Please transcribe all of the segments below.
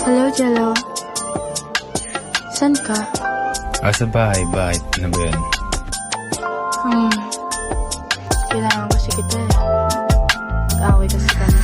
Hello, Jello. San ka? Sa bahay. Bakit? Ano ba yan? Kailangan kasi kita eh. Mag-away kasi kami.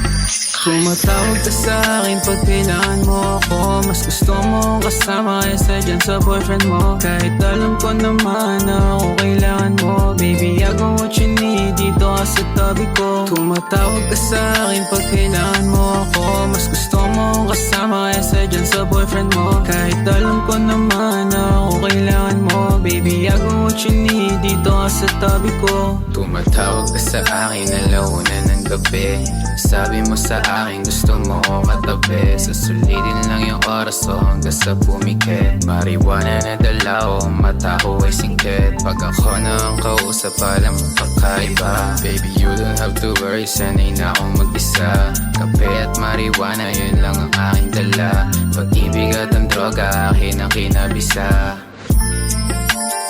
Tumatawag ka sa akin pag kailangan mo ako. Mas gusto mo kasama kaysa dyan sa boyfriend mo. Kahit alam ko naman na ako kailangan mo. Baby, I got what you need, dito ka sa tabi ko. Tumatawag ka sa akin pag kailangan mo ako. Mas gusto mo kasama kaysa dyan sa boyfriend mo. Kahit alam ko naman na ako kailangan mo. Baby, I got what you need, dito ka sa tabi ko. Tumatawag ka sa akin alauna ng gabi. Sabi mo sa akin gusto mo ko katabi. Susulitin lang yung oras ko hanggang sa pumikit. Marijuana na dala o mata ko ay singkit. Pag ako na ang kausap alam mo kakaiba. Baby you don't have to worry, sanay na akong mag-isa. Kape at marijuana yun lang ang aking dala. Pag-ibig at ang droga akin ang kinabisa.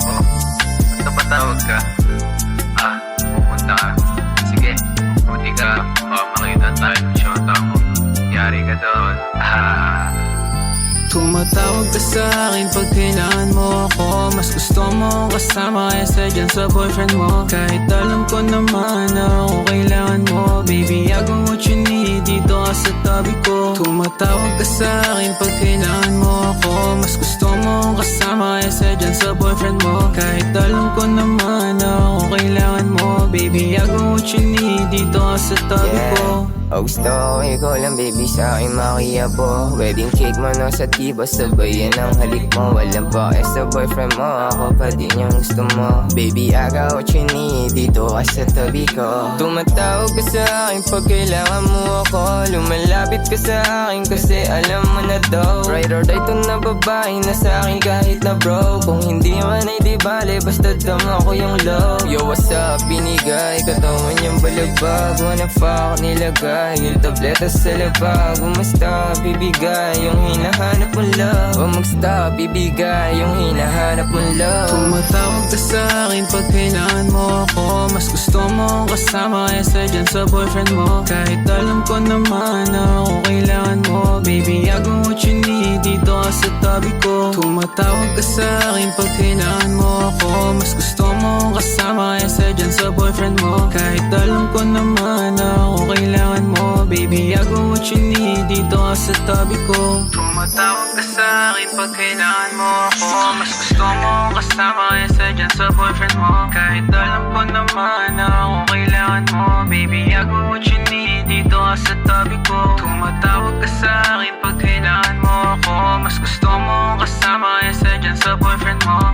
Ba't napatawag ka? Pupunta ka. Sige, buti ka. Baka makita tayo ng shota mo. Yari ka doon. Tumatawag ka sa akin pag kailangan mo ako. Mas gusto mo kasama kaysa dyan sa boyfriend mo. Kahit alam ko naman na ako kailangan mo. Baby, I got what you need, dito ka sa tabi ko. Tumatawag ka sa akin pag kailangan mo ako. Mas gusto mo kasama kaysa dyan sa boyfriend mo. Kahit alam ko naman na ako kailangan mo. Baby, I got what you need, dito ka sa tabi ko. Gusto ko ikaw lang baby sa aking makiyabo. Wedding cake mo no sa tiba, sabayan ang halik mo. Walang pake sa boyfriend mo, ako pa din yung gusto mo. Baby, I got what you need, dito ka sa tabi ko. Tumatawag ka sa akin pag kailangan mo ako. Lumalapit ka sa akin kasi alam mo na daw. Ride or die to na babae na sa akin kahit na bro. Kung hindi man ay di bale, basta dama ko yung love. Yo, what's up, binigay, katawan yung balabag. Wanna fuck, nilagay yung tableta sa labag. Bumasta, bibigay yung hinahanap mong love. Bumasta, bibigay yung hinahanap mong love. Tumatawag ka sa akin pag kailangan mo ako. Mas gusto mo kasama kaysa dyan sa boyfriend mo. Kahit alam ko naman na ako kailangan mo. Baby, I got what you need, dito ka sa tabi ko. Tumatawag ka sa akin pag kailangan mo ako. Mas gusto mo kasama kaysa dyan sa boyfriend mo. Kahit alam ko naman na ako kailangan mo. Baby, I got what you need, dito ka sa tabi ko. Tumatawag ka sa akin pag kailangan mo ako. Mas gusto mo kasama kaysa dyan sa boyfriend mo. Kahit alam ko naman na ako kailangan mo. Baby, I got what you need, dito ka sa tabi ko. Tumatawag ka sa akin pag kailangan mo ako. Mas gusto mo kasama kaysa dyan sa boyfriend mo.